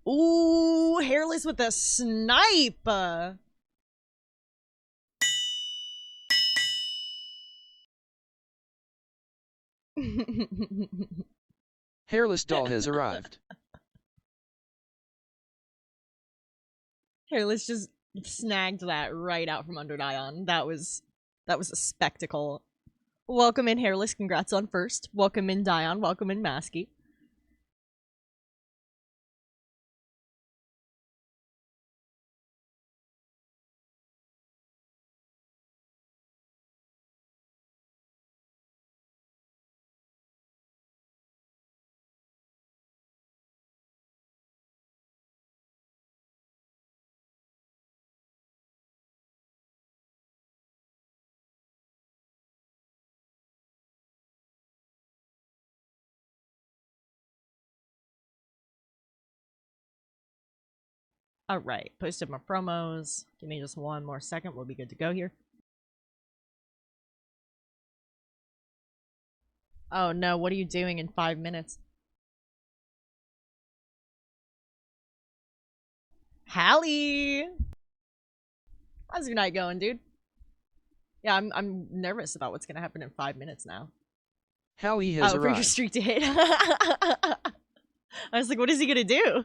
Ooh, hairless with a snipe. Hairless doll has arrived. Hairless just snagged that right out from under Dion. That was a spectacle. Welcome in, Hairless. Congrats on first. Welcome in, Dion. Welcome in, Masky. All right, posted my promos. Give me just one more second. We'll be good to go here. Oh no, what are you doing in 5 minutes? Hallie! How's your night going, dude? Yeah, I'm nervous about what's gonna happen in 5 minutes now. Hallie has for your arrived. streak to hit. I was like, what is he gonna do?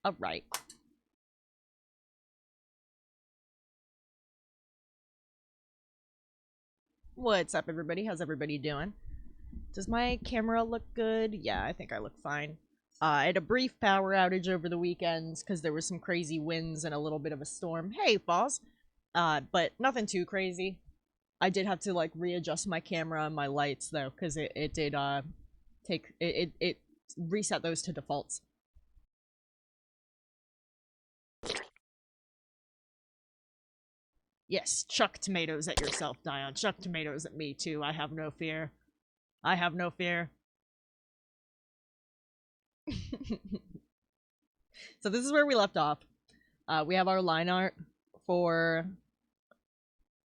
Alright. What's up, everybody? How's everybody doing? Does my camera look good? Yeah, I think I look fine. I had a brief power outage over the weekends because there was some crazy winds and a little bit of a storm. Hey, Foz! But nothing too crazy. I did have to, like, readjust my camera and my lights, though, because it did, it reset those to defaults. Yes, chuck tomatoes at yourself, Dion. Chuck tomatoes at me, too. I have no fear. I have no fear. So this is where we left off. We have our line art for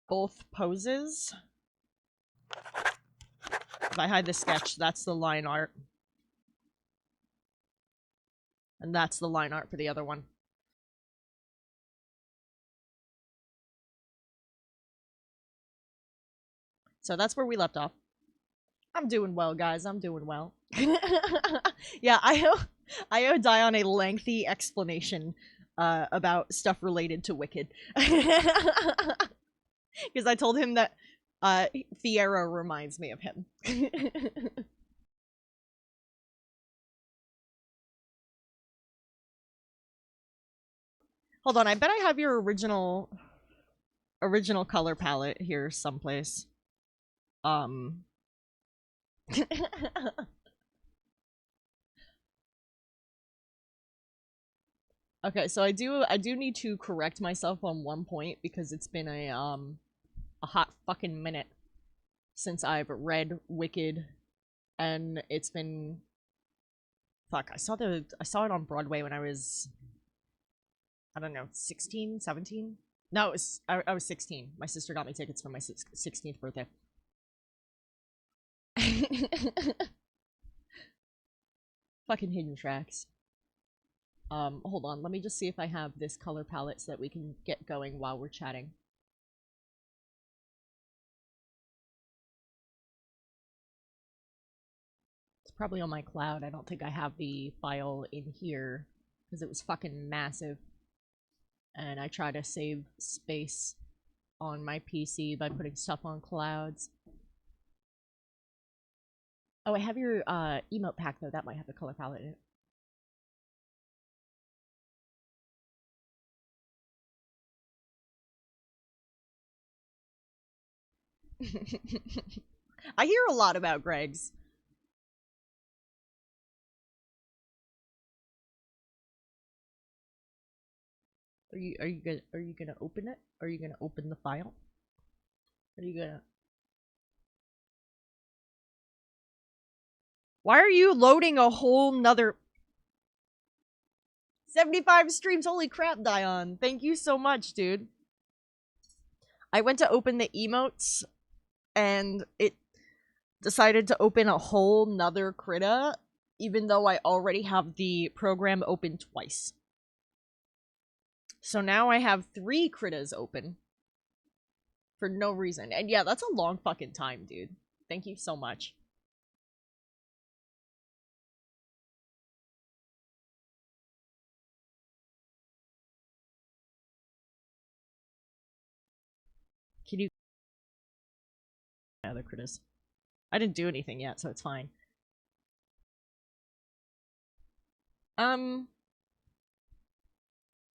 both poses. If I hide the sketch, that's the line art. And that's the line art for the other one. So that's where we left off. I'm doing well, guys. I'm doing well. Yeah, I owe Dion a lengthy explanation about stuff related to Wicked. Because I told him that Fiera reminds me of him. Hold on, I bet I have your original color palette here someplace. Okay, so I do need to correct myself on one point because it's been a hot fucking minute since I've read Wicked, and it's been fuck, I saw it on Broadway when I was, I don't know, 16, 17? No, I was 16. My sister got me tickets for my 16th birthday. Fucking hidden tracks. Hold on, let me just see if I have this color palette so that we can get going while we're chatting. It's probably on my cloud. I don't think I have the file in here because it was fucking massive. And I try to save space on my PC by putting stuff on clouds. Oh, I have your emote pack though. That might have the color palette in it. I hear a lot about Greg's. Are you gonna open it? Are you gonna open the file? Are you gonna? Why are you loading a whole nother? 75 streams. Holy crap, Dion. Thank you so much, dude. I went to open the emotes, and it decided to open a whole nother critta, even though I already have the program open twice. So now I have 3 crittas open. For no reason. And yeah, that's a long fucking time, dude. Thank you so much. Can you... other critters? I didn't do anything yet, so it's fine. I'm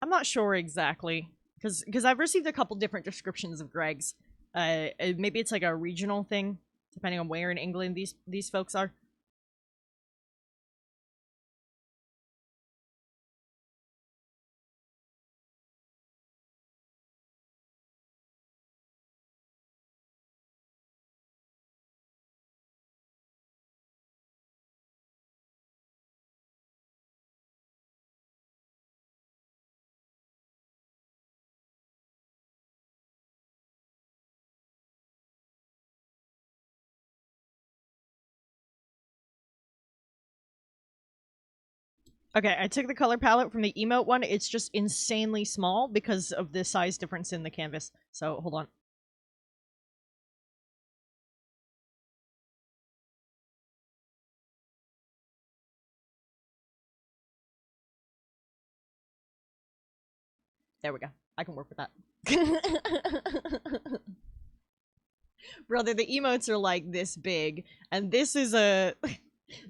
not sure exactly. Because I've received a couple different descriptions of Greg's. Maybe it's like a regional thing, depending on where in England these folks are. Okay, I took the color palette from the emote one. It's just insanely small because of the size difference in the canvas. So, hold on. There we go. I can work with that. Brother, the emotes are like this big, and this is a...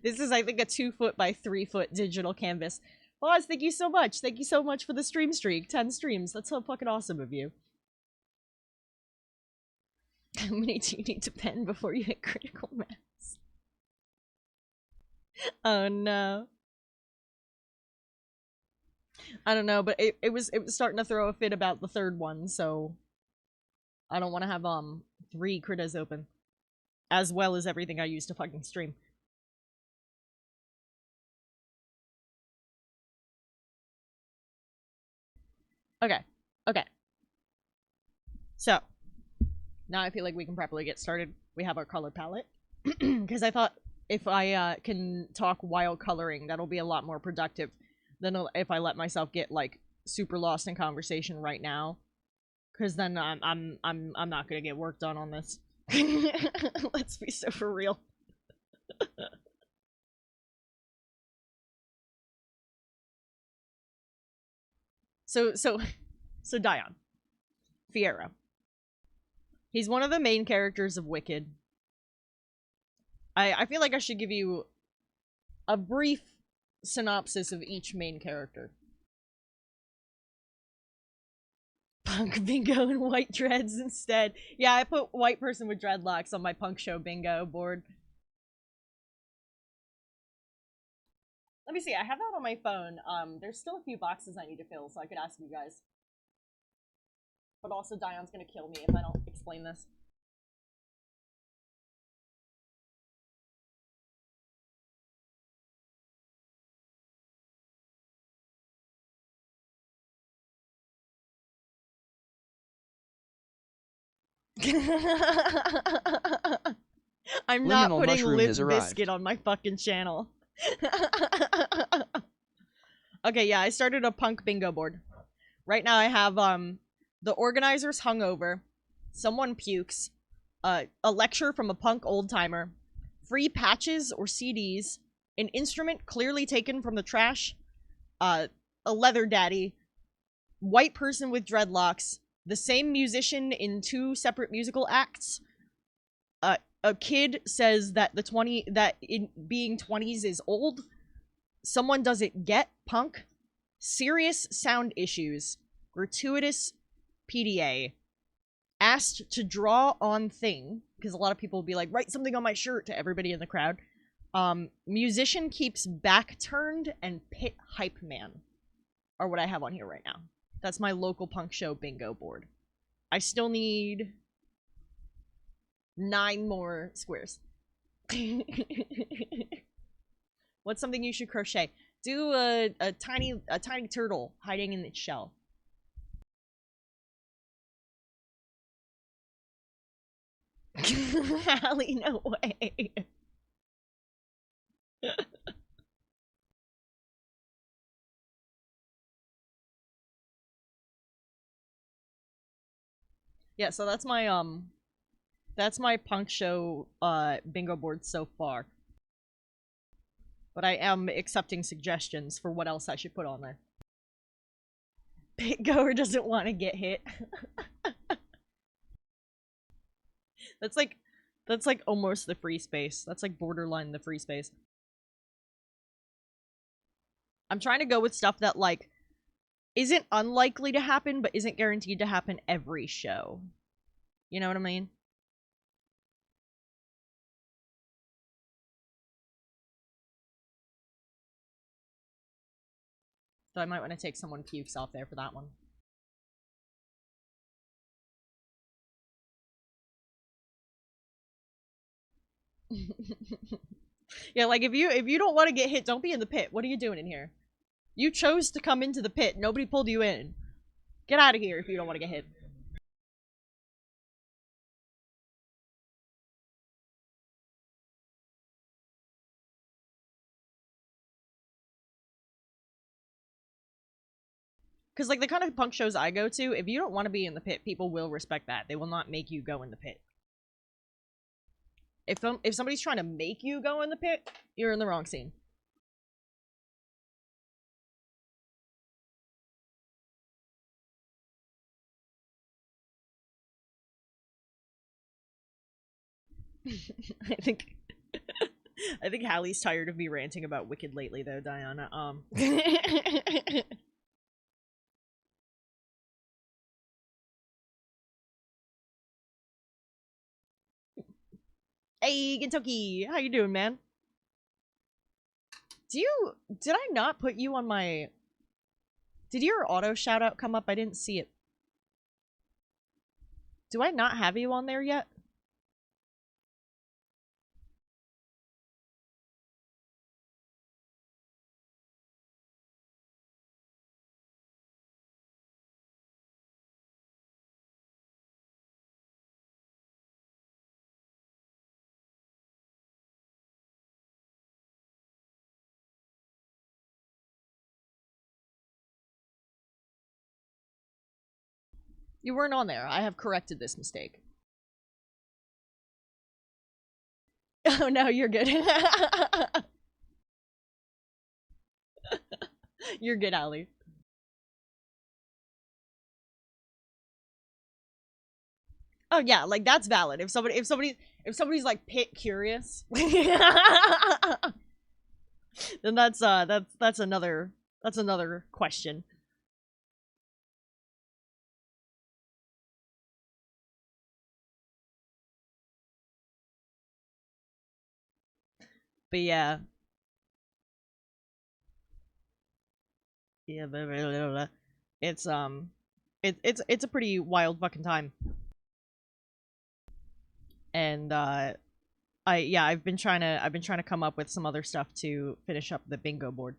this is, I think, a 2 foot by 3 foot digital canvas. Boz, thank you so much. Thank you so much for the stream streak. 10 streams. That's so fucking awesome of you. How many do you need to pen before you hit critical mass? Oh no. I don't know, but it was starting to throw a fit about the 3rd one, so I don't want to have 3 crittas open, as well as everything I use to fucking stream. Okay, okay. So now I feel like we can properly get started. We have our color palette, because I thought if I can talk while coloring, that'll be a lot more productive than if I let myself get like super lost in conversation right now, because then I'm not gonna get work done on this. Let's be so for real. So Dion Fierro. He's one of the main characters of Wicked. I feel like I should give you a brief synopsis of each main character. Punk bingo and white dreads instead. Yeah, I put white person with dreadlocks on my punk show bingo board. Let me see, I have that on my phone. There's still a few boxes I need to fill, so I could ask you guys. But also, Dion's gonna kill me if I don't explain this. I'm not Liminal putting mushroom Limp has arrived. Biscuit on my fucking channel. Okay, yeah, I started a punk bingo board. Right now I have, the organizers hungover, someone pukes, a lecture from a punk old-timer, free patches or CDs, an instrument clearly taken from the trash, a leather daddy, white person with dreadlocks, the same musician in 2 separate musical acts, a kid says that being 20s is old, someone doesn't get punk, serious sound issues, gratuitous PDA, asked to draw on thing, because a lot of people will be like, write something on my shirt to everybody in the crowd. Musician keeps back turned, and pit hype man are what I have on here right now. That's my local punk show bingo board. I still need 9 more squares. What's something you should crochet? Do a tiny turtle hiding in its shell. Allie, no way. Yeah, so that's my punk show bingo board so far. But I am accepting suggestions for what else I should put on there. Pit goer doesn't want to get hit. That's like almost the free space. That's like borderline the free space. I'm trying to go with stuff that like isn't unlikely to happen but isn't guaranteed to happen every show. You know what I mean? So I might want to take someone pukes off there for that one. Yeah, like if you don't want to get hit, don't be in the pit. What are you doing in here? You chose to come into the pit. Nobody pulled you in. Get out of here if you don't want to get hit. Because, like, the kind of punk shows I go to, if you don't want to be in the pit, people will respect that. They will not make you go in the pit. If somebody's trying to make you go in the pit, you're in the wrong scene. I think... I think Hallie's tired of me ranting about Wicked lately, though, Diana. Hey, Kentucky! How you doing, man? Did I not put you on my... Did your auto shout-out come up? I didn't see it. Do I not have you on there yet? You weren't on there. I have corrected this mistake. Oh, no, you're good. You're good, Allie. Oh yeah, like that's valid. If somebody's like pit curious, then that's another question. But yeah. Yeah, blah, blah, blah, blah. It's it's a pretty wild fucking time. And I've been trying to come up with some other stuff to finish up the bingo board.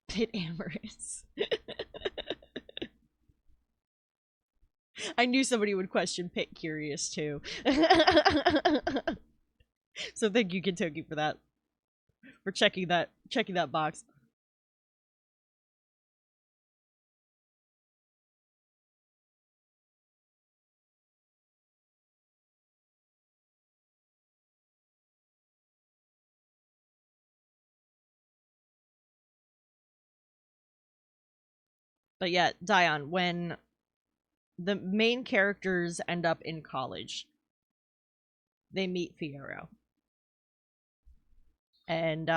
Pit amorous. I knew somebody would question Pit curious too. So thank you, Kentucky, for that. For checking that box. But yeah, Dion, when the main characters end up in college, they meet Fiero. And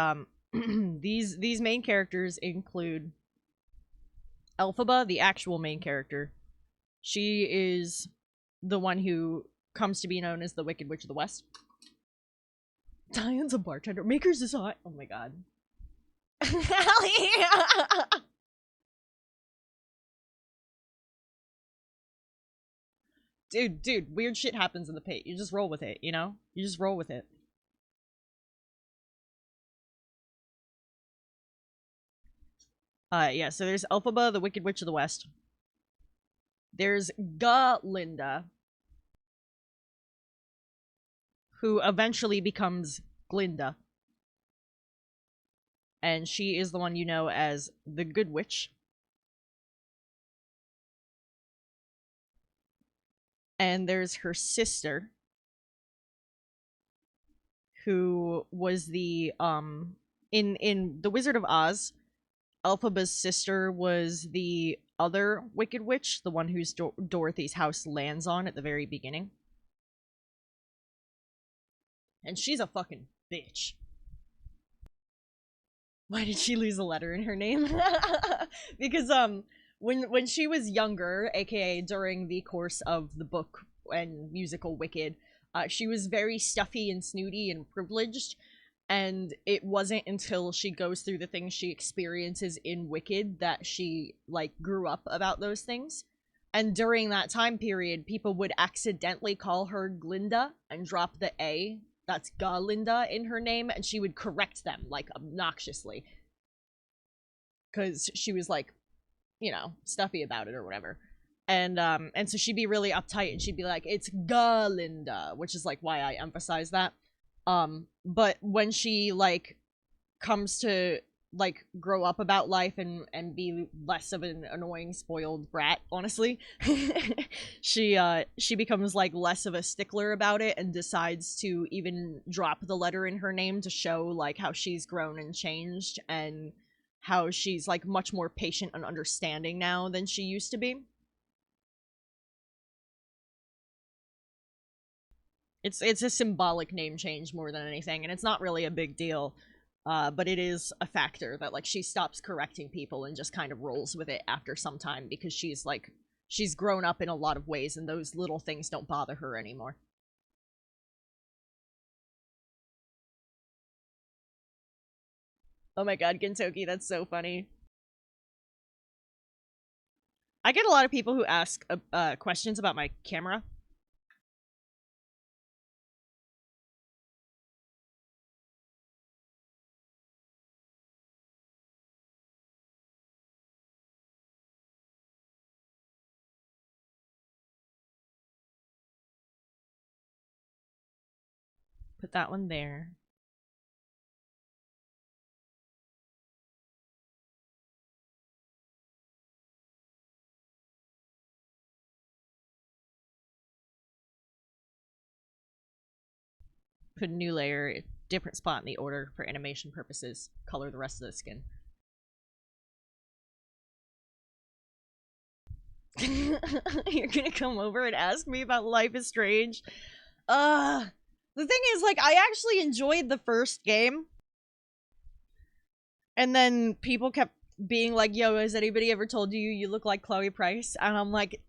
these main characters include Elphaba, the actual main character. She is the one who comes to be known as the Wicked Witch of the West. Dion's a bartender. Maker's is hot. Oh my god. Dude, weird shit happens in the pit. You just roll with it, you know? You just roll with it. Yeah, so there's Elphaba, the Wicked Witch of the West. There's Galinda, who eventually becomes Glinda. And she is the one you know as the Good Witch. And there's her sister, who was the in The Wizard of Oz, Elphaba's sister was the other Wicked Witch, the one whose Dorothy's house lands on at the very beginning. And she's a fucking bitch. Why did she lose a letter in her name? Because when she was younger, aka during the course of the book and musical Wicked, she was very stuffy and snooty and privileged, and it wasn't until she goes through the things she experiences in Wicked that she like grew up about those things. And during that time period, people would accidentally call her Glinda and drop the A, that's Galinda, in her name, and she would correct them like obnoxiously because she was like, you know, stuffy about it or whatever. And so she'd be really uptight and she'd be like, it's Galinda, which is like why I emphasize that. But when she like comes to like grow up about life and be less of an annoying spoiled brat, honestly, she becomes like less of a stickler about it and decides to even drop the letter in her name to show like how she's grown and changed and how she's like much more patient and understanding now than she used to be. It's a symbolic name change more than anything, and it's not really a big deal. But it is a factor that like she stops correcting people and just kind of rolls with it after some time because she's grown up in a lot of ways and those little things don't bother her anymore. Oh my god, Gintoki, that's so funny. I get a lot of people who ask questions about my camera. Put that one there. Put a new layer, different spot in the order for animation purposes. Color the rest of the skin. You're gonna come over and ask me about Life is Strange? The thing is, like, I actually enjoyed the first game. And then people kept being like, yo, has anybody ever told you you look like Chloe Price? And I'm like,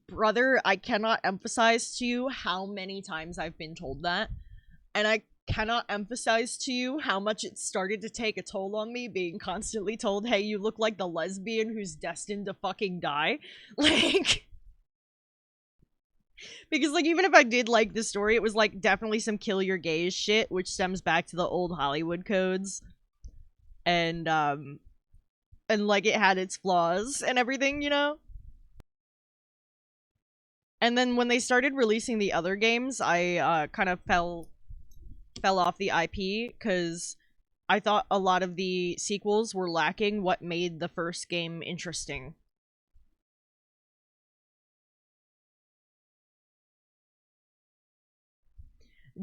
brother, I cannot emphasize to you how many times I've been told that. And I cannot emphasize to you how much it started to take a toll on me being constantly told, hey, you look like the lesbian who's destined to fucking die. Like, because like even if I did like the story, it was like definitely some kill your gays shit, which stems back to the old Hollywood codes. And like it had its flaws and everything, you know? And then when they started releasing the other games, I kind of fell off the IP because I thought a lot of the sequels were lacking what made the first game interesting.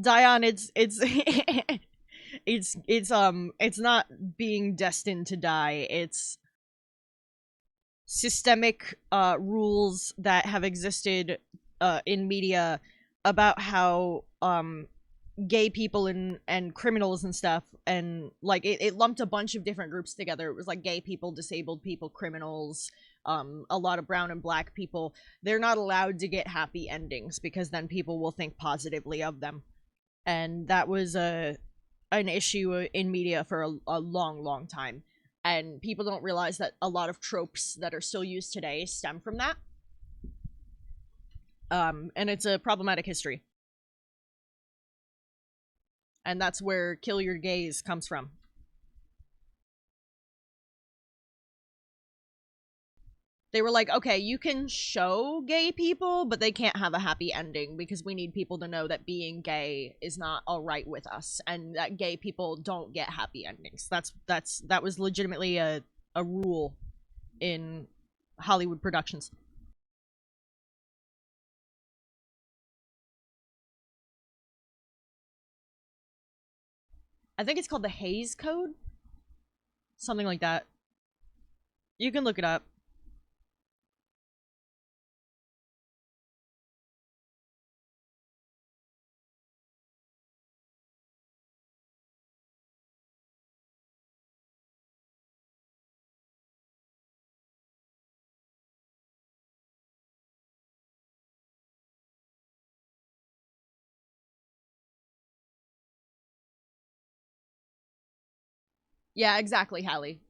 Dion, it's not being destined to die. It's systemic rules that have existed in media about how gay people and criminals and stuff, and like it lumped a bunch of different groups together. It was like gay people, disabled people, criminals, a lot of brown and black people. They're not allowed to get happy endings because then people will think positively of them, and that was an issue in media for a long time. And people don't realize that a lot of tropes that are still used today stem from that. And it's a problematic history, and that's where "kill your gays" comes from. They were like, okay, you can show gay people, but they can't have a happy ending because we need people to know that being gay is not all right with us, and that gay people don't get happy endings. That was legitimately a rule in Hollywood productions. I think it's called the Hays Code, something like that. You can look it up. Yeah, exactly, Hallie.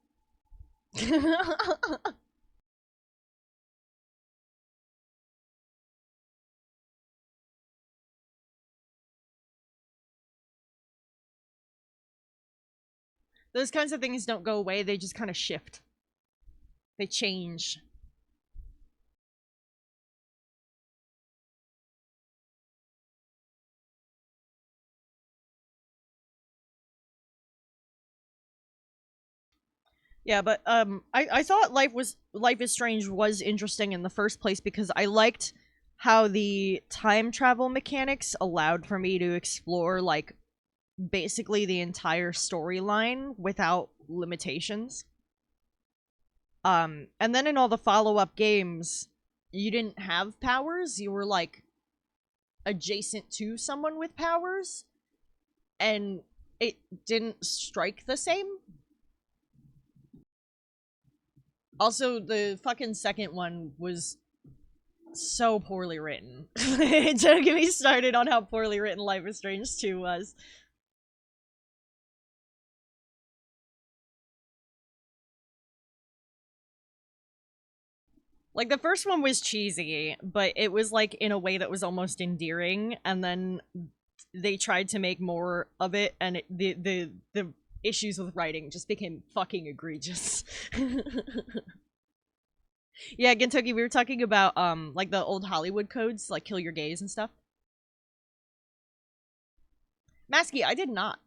Those kinds of things don't go away, they just kind of shift. They change. Yeah, but I thought Life is Strange was interesting in the first place because I liked how the time travel mechanics allowed for me to explore like basically the entire storyline without limitations. And then in all the follow-up games, you didn't have powers, you were like adjacent to someone with powers, and it didn't strike the same. Also, the fucking second one was so poorly written. Don't get me started on how poorly written Life is Strange 2 was. Like, the first one was cheesy, but it was, like, in a way that was almost endearing, and then they tried to make more of it, and the issues with writing just became fucking egregious. Yeah, Kentucky, we were talking about, like, the old Hollywood codes, like kill your gays and stuff. Masky, I did not.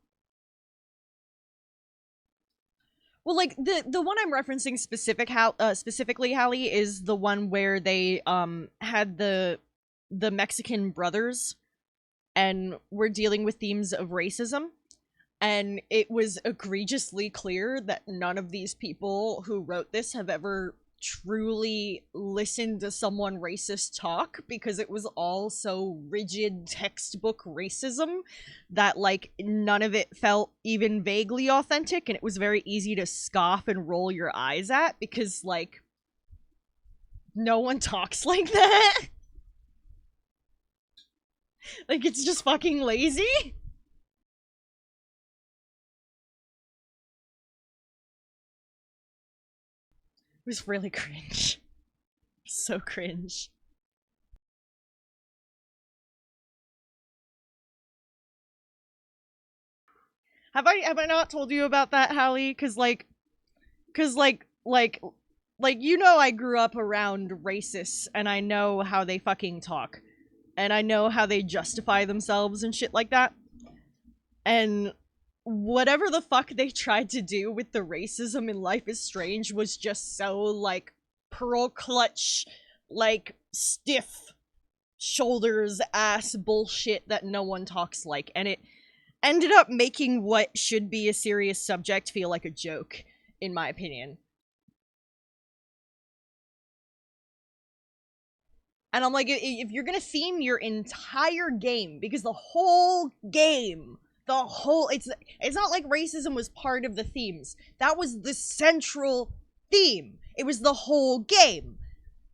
Well, like the one I'm referencing specifically, Hallie, is the one where they had the Mexican brothers and were dealing with themes of racism, and it was egregiously clear that none of these people who wrote this have ever truly listened to someone racist talk, because it was all so rigid textbook racism that like none of it felt even vaguely authentic, and it was very easy to scoff and roll your eyes at because like no one talks like that. Like, it's just fucking lazy. It was really cringe. So cringe. Have I not told you about that, Hallie? Cause like you know, I grew up around racists, and I know how they fucking talk, and I know how they justify themselves and shit like that. And whatever the fuck they tried to do with the racism in Life is Strange was just so like pearl clutch, like stiff shoulders ass bullshit that no one talks like, and it ended up making what should be a serious subject feel like a joke, in my opinion. And I'm like, if you're gonna theme your entire game, because the whole game, it's not like racism was part of the themes. That was the central theme. It was the whole game.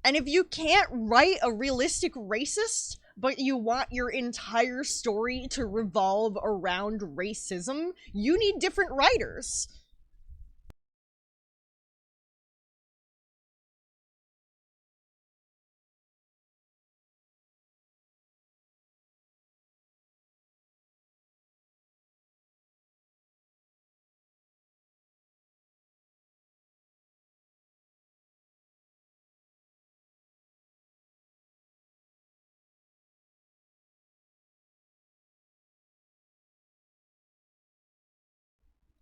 And if you can't write a realistic racist, but you want your entire story to revolve around racism, you need different writers.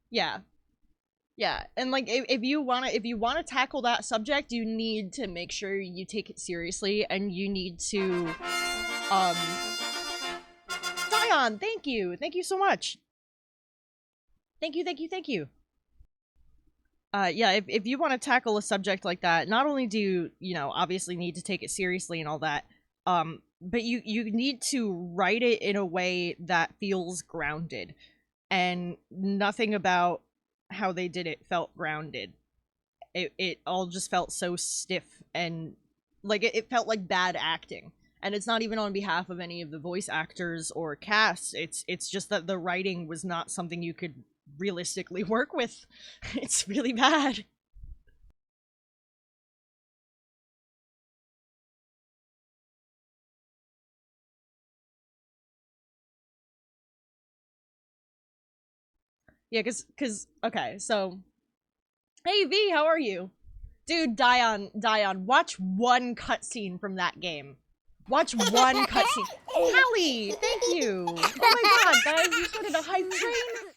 Yeah. Yeah, and like if you wanna tackle that subject, you need to make sure you take it seriously, and you need to um Dion, thank you so much, thank you. Yeah, if you want to tackle a subject like that, not only do you, you know, obviously need to take it seriously and all that, but you need to write it in a way that feels grounded, and nothing about how they did it felt grounded. It all just felt so stiff, and like it felt like bad acting. And it's not even on behalf of any of the voice actors or cast. It's just that the writing was not something you could realistically work with. It's really bad. Yeah, cause okay, so hey V, how are you? Dude, Dion, watch one cutscene from that game. Watch one cutscene. Hallie, thank you. Oh my god, guys, you started a hype train.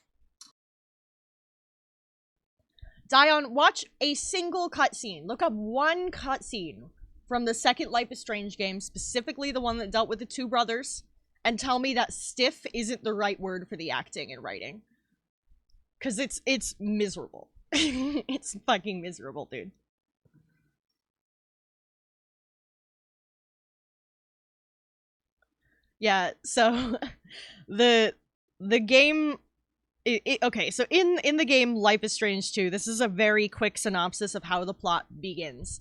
Dion, watch a single cutscene. Look up one cutscene from the second Life is Strange game, specifically the one that dealt with the two brothers, and tell me that stiff isn't the right word for the acting and writing. Cause it's miserable. It's fucking miserable, dude. Yeah, so the the game okay, so in the game Life is Strange 2, this is a very quick synopsis of how the plot begins.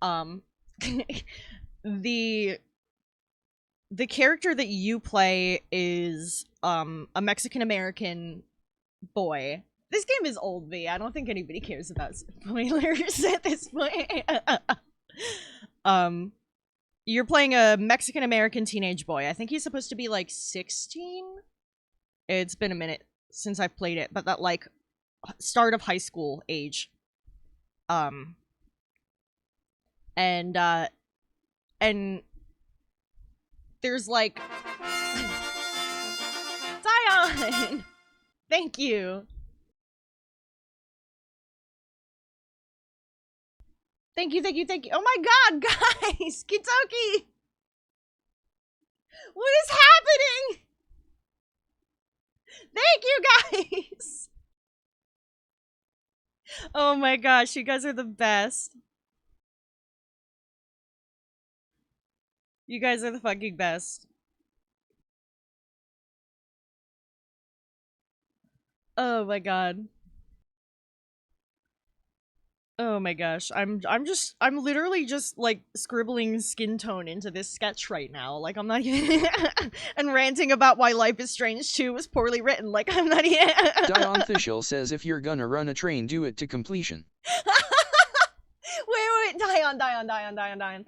Um the the character that you play is a Mexican American boy. This game is old, V. I don't think anybody cares about spoilers at this point. um you're playing a Mexican American teenage boy. I think he's supposed to be like 16. It's been a minute since I've played it, but that like start of high school age. Um and and there's like Zion. Thank you. Thank you, thank you, thank you. Oh my god, guys! Kitoki! What is happening? Thank you, guys! Oh my gosh, you guys are the best. You guys are the fucking best. Oh my god. Oh my gosh. I'm literally just like scribbling skin tone into this sketch right now. Like I'm not even and ranting about why Life is Strange 2 was poorly written. Like I'm not even Dion Official says if you're gonna run a train, do it to completion. Wait, Dion.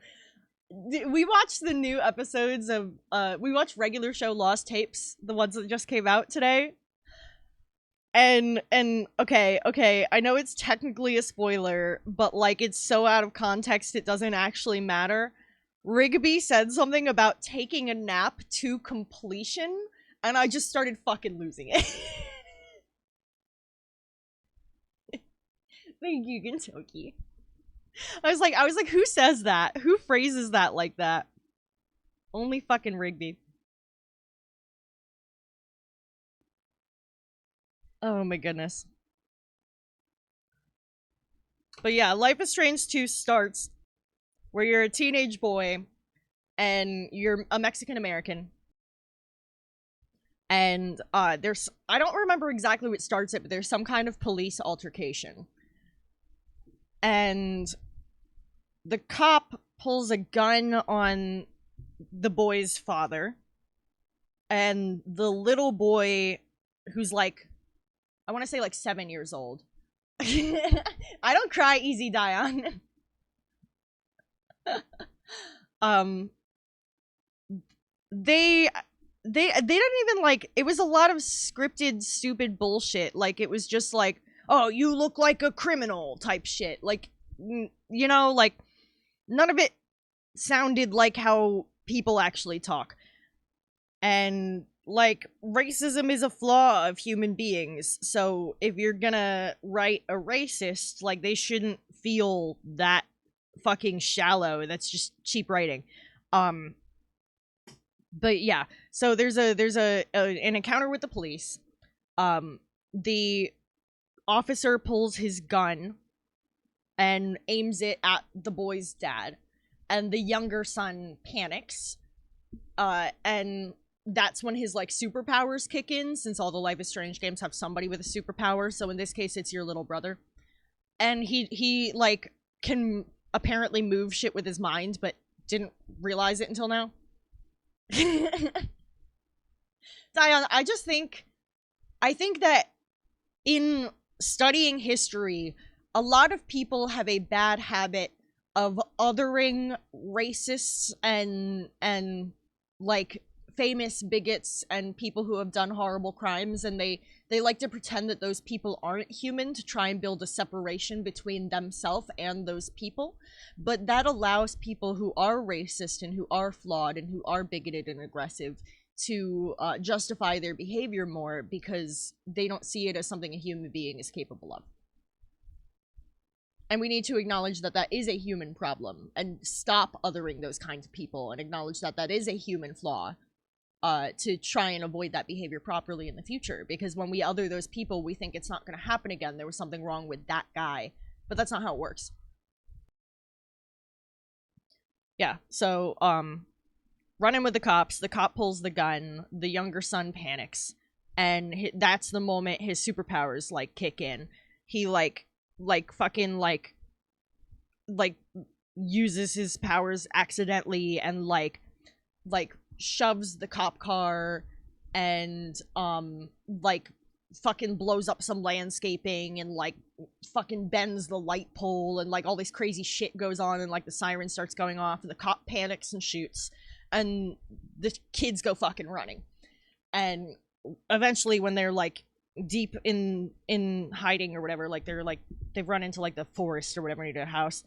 We watched the new episodes of we watched regular show Lost Tapes, the ones that just came out today. And okay, I know it's technically a spoiler, but like it's so out of context it doesn't actually matter. Rigby said something about taking a nap to completion, and I just started fucking losing it. Thank you, Gintoki. I was like, who says that? Who phrases that like that? Only fucking Rigby. Oh my goodness. But yeah, Life is Strange 2 starts where you're a teenage boy and you're a Mexican American. And there's I don't remember exactly what starts it, but there's some kind of police altercation. And the cop pulls a gun on the boy's father. And the little boy who's like I want to say like 7 years old. I don't cry easy, Dion. um they they didn't even like it was a lot of scripted stupid bullshit. Like it was just like, oh, you look like a criminal type shit. Like you know, like none of it sounded like how people actually talk. And like, racism is a flaw of human beings. So if you're gonna write a racist, like, they shouldn't feel that fucking shallow. That's just cheap writing. Um, but yeah, so there's an encounter with the police. The officer pulls his gun and aims it at the boy's dad, and the younger son panics. And that's when his like superpowers kick in, since all the Life is Strange games have somebody with a superpower. So in this case, it's your little brother, and he like can apparently move shit with his mind, but didn't realize it until now. Dion, I think that in studying history, a lot of people have a bad habit of othering racists and like famous bigots and people who have done horrible crimes, and they like to pretend that those people aren't human to try and build a separation between themselves and those people. But that allows people who are racist and who are flawed and who are bigoted and aggressive to justify their behavior more, because they don't see it as something a human being is capable of. And we need to acknowledge that that is a human problem and stop othering those kinds of people and acknowledge that that is a human flaw, to try and avoid that behavior properly in the future. Because when we other those people, we think it's not going to happen again. There was something wrong with that guy. But that's not how it works. Yeah, so, running with the cops, the cop pulls the gun, the younger son panics, and that's the moment his superpowers, like, kick in. He, fucking, like, uses his powers accidentally and, like, shoves the cop car and like fucking blows up some landscaping and like fucking bends the light pole, and like all this crazy shit goes on, and like the siren starts going off and the cop panics and shoots, and the kids go fucking running. And eventually when they're like deep in hiding or whatever, like they've run into like the forest or whatever near their house,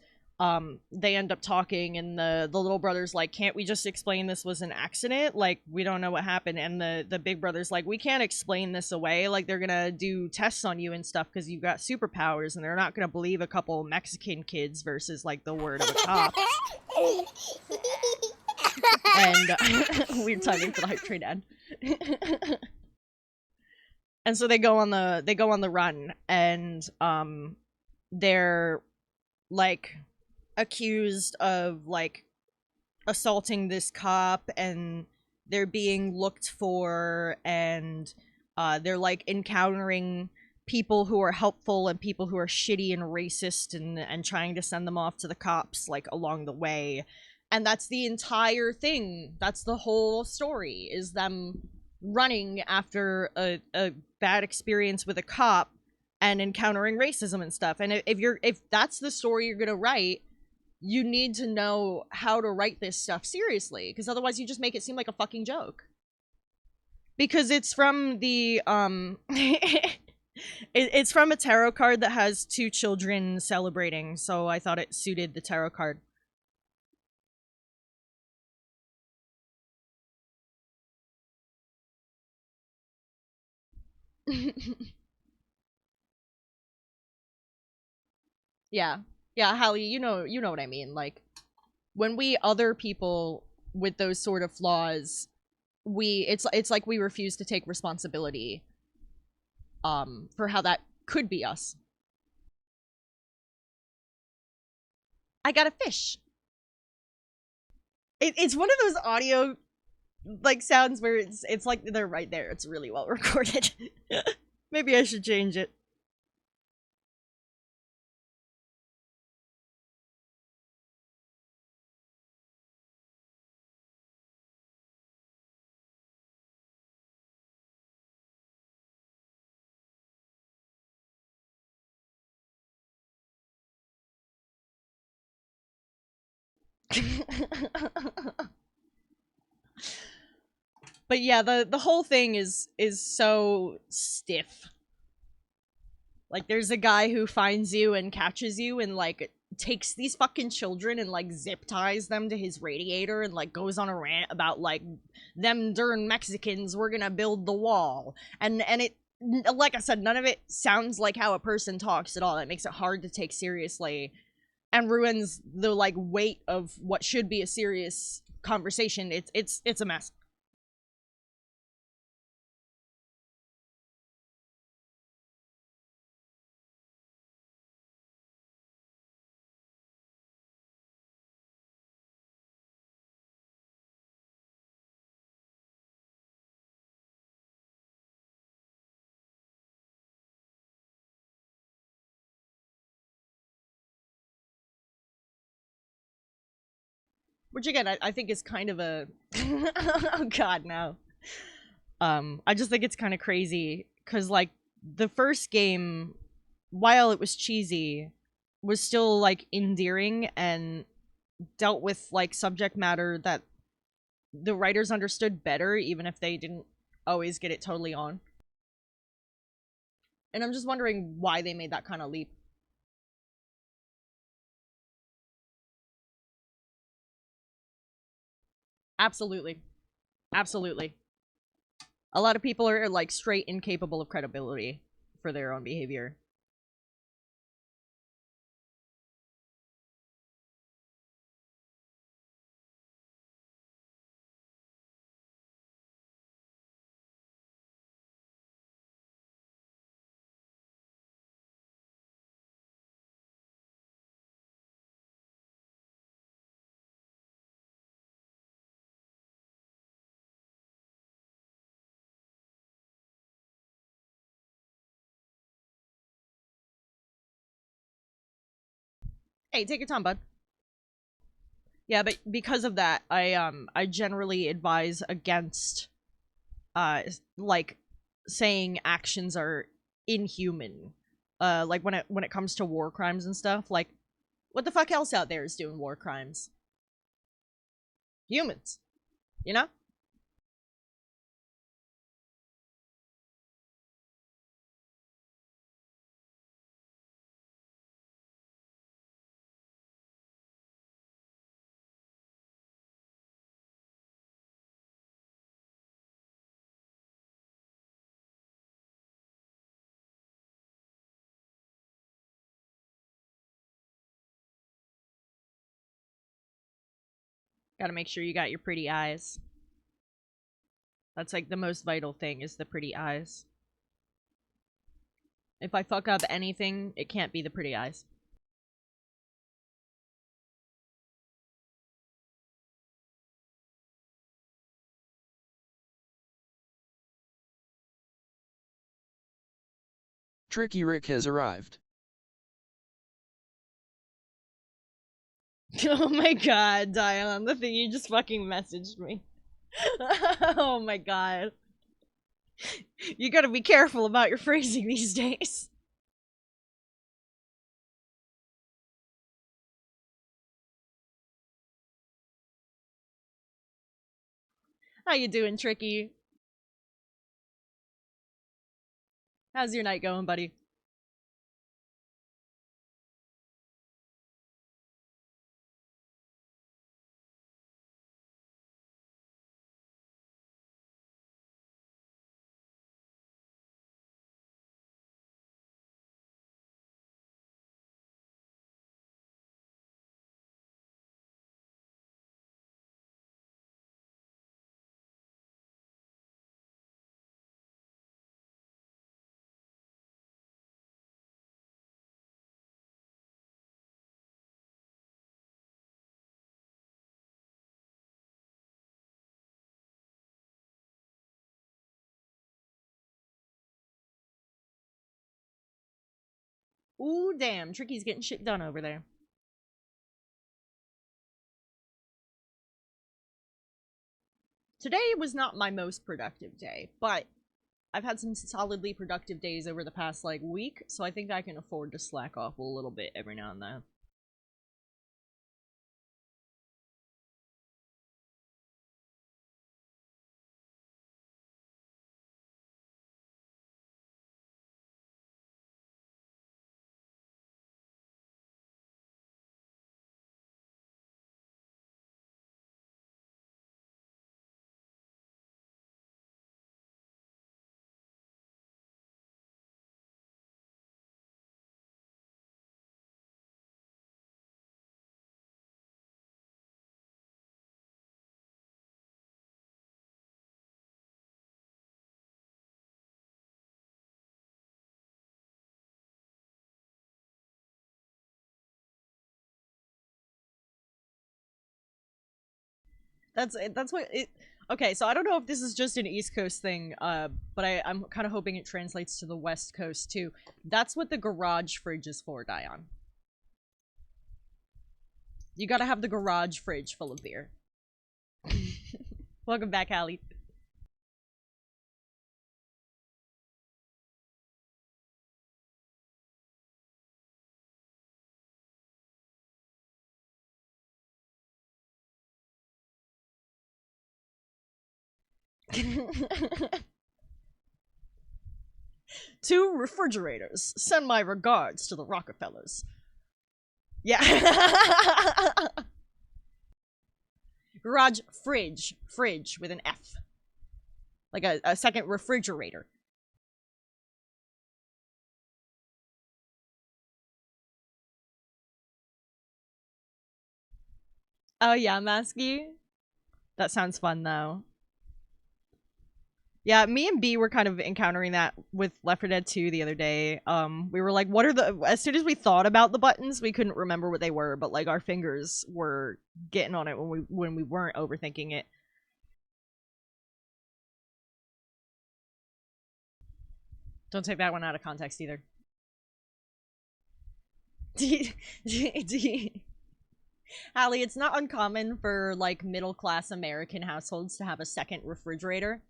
they end up talking, and the little brother's like, can't we just explain this was an accident, like we don't know what happened? And the big brother's like, we can't explain this away, like they're gonna do tests on you and stuff because you've got superpowers, and they're not gonna believe a couple Mexican kids versus like the word of a cop. And weird timing for the hype train ad. And so they go on the run, and they're like accused of like assaulting this cop, and they're being looked for, and they're like encountering people who are helpful and people who are shitty and racist, and trying to send them off to the cops like along the way. And that's the entire thing. That's the whole story, is them running after a bad experience with a cop and encountering racism and stuff. And if that's the story you're gonna write, you need to know how to write this stuff seriously, because otherwise you just make it seem like a fucking joke. Because it's from the it's from a tarot card that has two children celebrating, so I thought it suited the tarot card. Yeah. Yeah, Hallie, you know what I mean. Like, when we other people with those sort of flaws, it's like we refuse to take responsibility for how that could be us. I got a fish. It's one of those audio like sounds where it's like they're right there. It's really well recorded. Maybe I should change it. But yeah, the whole thing is so stiff. Like, there's a guy who finds you and catches you and like takes these fucking children and like zip ties them to his radiator and like goes on a rant about like them darn Mexicans, we're gonna build the wall. And it, like I said, none of it sounds like how a person talks at all. That makes it hard to take seriously and ruins the like weight of what should be a serious conversation. It's a mess. Which again, I think is kind of a oh god no. I just think it's kind of crazy because like the first game, while it was cheesy, was still like endearing and dealt with like subject matter that the writers understood better, even if they didn't always get it totally on. And I'm just wondering why they made that kind of leap. Absolutely. Absolutely. A lot of people are like straight incapable of credibility for their own behavior. Hey, take your time, bud. Yeah, but because of that, I generally advise against uh like saying actions are inhuman. Like when it comes to war crimes and stuff, like what the fuck else out there is doing war crimes? Humans, you know? Got to make sure you got your pretty eyes. That's like the most vital thing is the pretty eyes. If I fuck up anything, it can't be the pretty eyes. Tricky Rick has arrived. Oh my god, Dion, the thing you just fucking messaged me. Oh my god. You gotta be careful about your phrasing these days. How you doing, Tricky? How's your night going, buddy? Ooh, damn, Tricky's getting shit done over there. Today was not my most productive day, but I've had some solidly productive days over the past, like, week, so I think I can afford to slack off a little bit every now and then. That's what it. Okay, so I don't know if this is just an East Coast thing, but I'm kind of hoping it translates to the West Coast too. That's what the garage fridge is for, Dion. You gotta have the garage fridge full of beer. Welcome back, Hallie. Two refrigerators. Send my regards to the Rockefellers. Yeah. Garage fridge. Fridge with an F. Like a second refrigerator. Oh yeah, Masky. That sounds fun though. Yeah, me and B were kind of encountering that with Left 4 Dead 2 the other day. We were like, what are the... As soon as we thought about the buttons, we couldn't remember what they were, but like our fingers were getting on it when we weren't overthinking it. Don't take that one out of context either. Hallie, it's not uncommon for like middle-class American households to have a second refrigerator.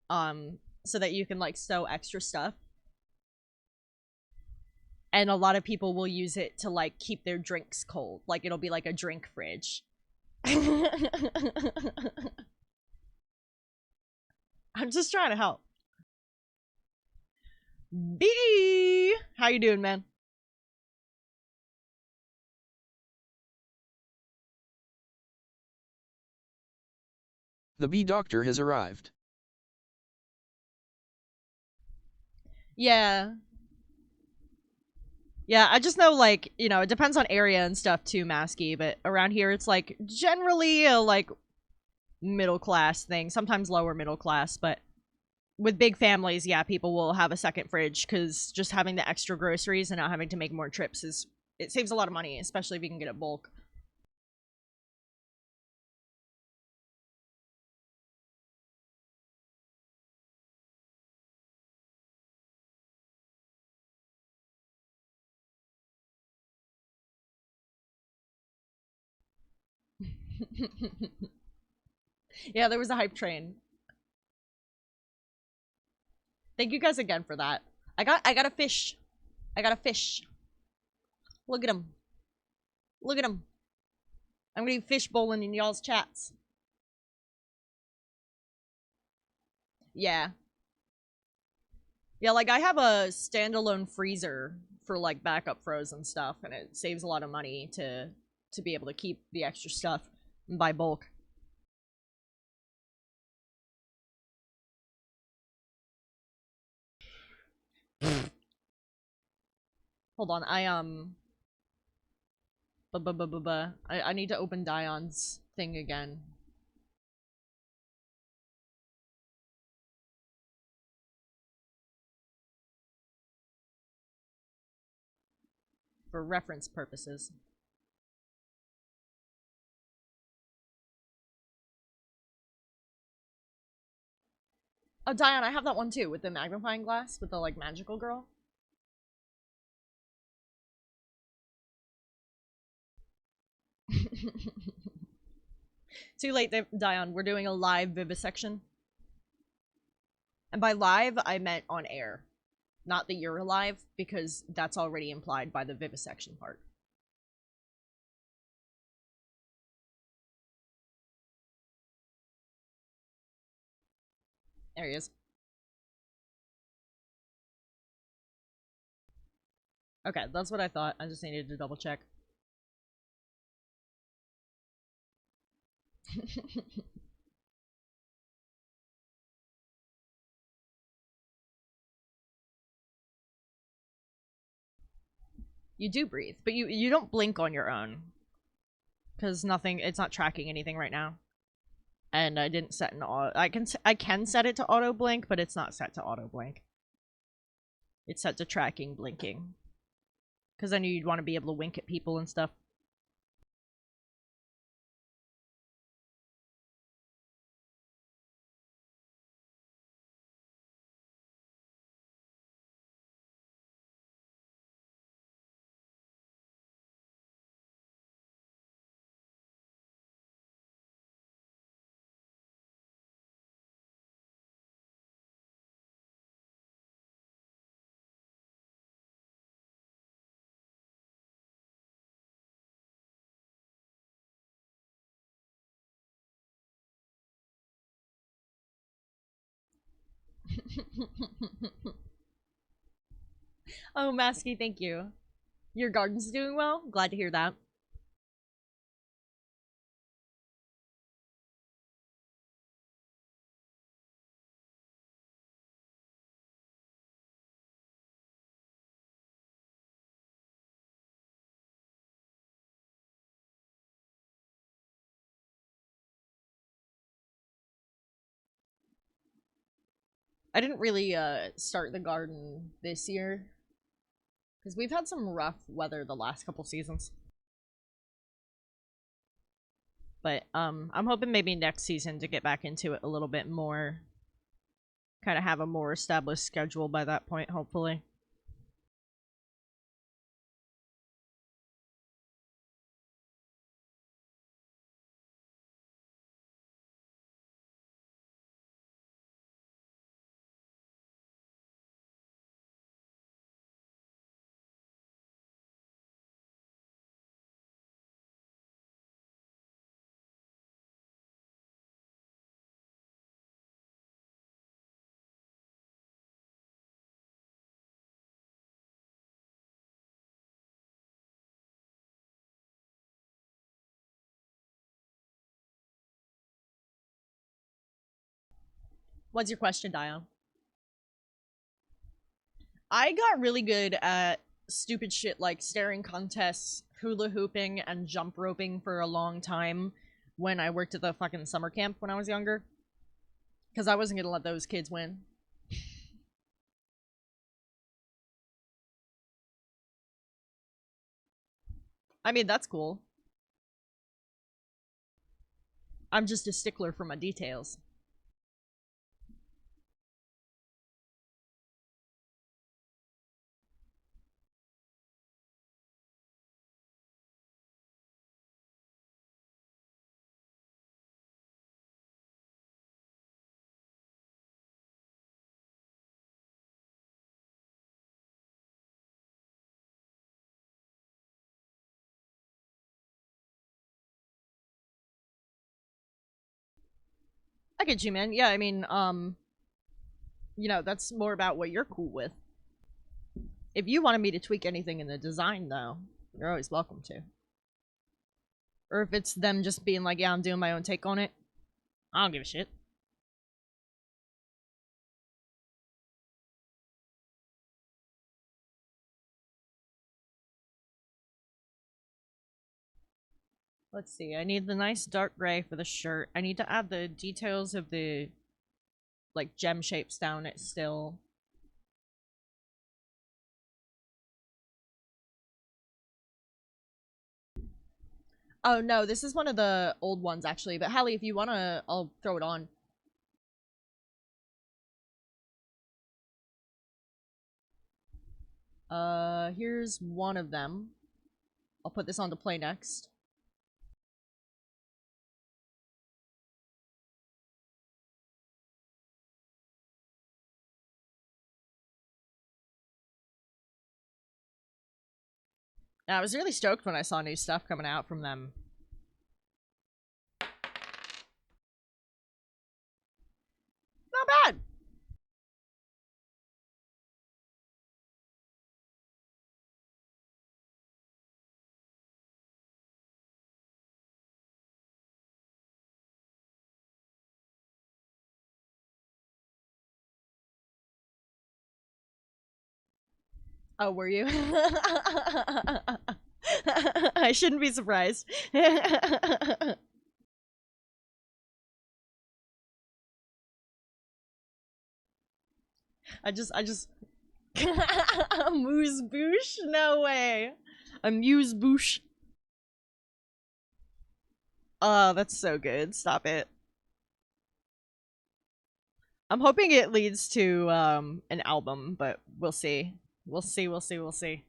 So that you can like stow extra stuff. And a lot of people will use it to like keep their drinks cold. Like it'll be like a drink fridge. I'm just trying to help. B, how you doing, man? The bee doctor has arrived. Yeah. Yeah, I just know, like, you know, it depends on area and stuff too, Masky, but around here it's, like, generally a, like, middle class thing. Sometimes lower middle class, but with big families, yeah, people will have a second fridge, because just having the extra groceries and not having to make more trips is... It saves a lot of money, especially if you can get it bulk. Yeah, there was a hype train. Thank you guys again for that. I got a fish. I got a fish. Look at him. Look at him. I'm gonna be fish bowling in y'all's chats. Yeah. Yeah, like I have a standalone freezer for like backup frozen stuff, and it saves a lot of money to be able to keep the extra stuff and buy bulk. Hold on, I need to open Dion's thing again. For reference purposes. Oh, Dion, I have that one too, with the magnifying glass, with the, like, magical girl. Too late, Dion. We're doing a live vivisection. And by live, I meant on air. Not that you're alive, because that's already implied by the vivisection part. There he is. Okay, that's what I thought. I just needed to double check. You do breathe, but you don't blink on your own. Because nothing, it's not tracking anything right now. And I didn't set an auto, I can set it to auto blink, but it's not set to auto blink. It's set to tracking blinking. Because I knew you'd want to be able to wink at people and stuff. Oh, Masky, thank you. Your garden's doing well? Glad to hear that. I didn't really start the garden this year because we've had some rough weather the last couple seasons. But I'm hoping maybe next season to get back into it a little bit more. Kind of have a more established schedule by that point, hopefully. What's your question, Dio? I got really good at stupid shit like staring contests, hula hooping, and jump roping for a long time when I worked at the fucking summer camp when I was younger. Because I wasn't gonna let those kids win. I mean, that's cool. I'm just a stickler for my details. I get you, man. Yeah, I mean, that's more about what you're cool with. If you wanted me to tweak anything in the design, though, you're always welcome to. Or if it's them just being like, yeah, I'm doing my own take on it, I don't give a shit. Let's see. I need the nice dark gray for the shirt. I need to add the details of the, like, gem shapes down it still. Oh, no, this is one of the old ones, actually. But, Hallie, if you want to, I'll throw it on. Here's one of them. I'll put this on to play next. Yeah, I was really stoked when I saw new stuff coming out from them. Not bad. Oh, were you? I shouldn't be surprised. I just Moose Boosh? No way. A Muse Boosh. Oh, that's so good. Stop it. I'm hoping it leads to an album, but we'll see. We'll see, we'll see, we'll see.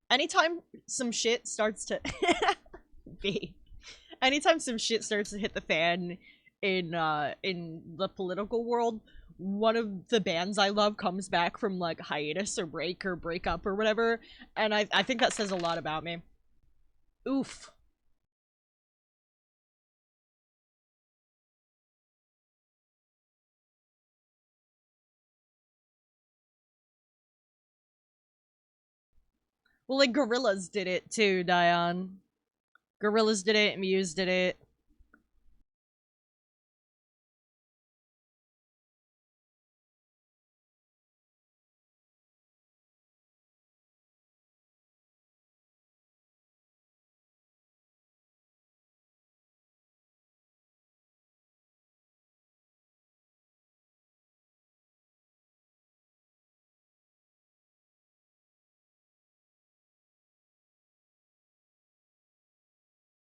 Anytime some shit starts to be anytime some shit starts to hit the fan in the political world, one of the bands I love comes back from like hiatus or break up or whatever, and I think that says a lot about me. Oof. Well, like Gorillas did it too, Dion. Gorillas did it, Muse did it.